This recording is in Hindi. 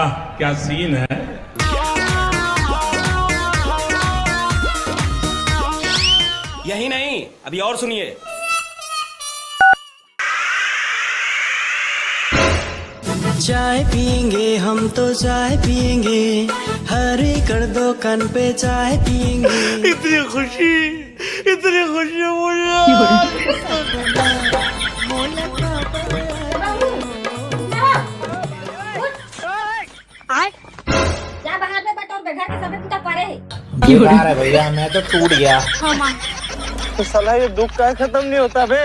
वाह क्या सीन है। यही नहीं, अभी और सुनिए। चाय पियेंगे हम तो चाय पियेंगे, हरी कर दो कान पे चाय पियेंगे। इतनी खुशी मुझे। जा बाहर में बैठो, घर के सभी कुत्ता पड़े है। बेकार है भैया, मैं तो टूट गया। तो साला ये दुख का खत्म नहीं होता बे।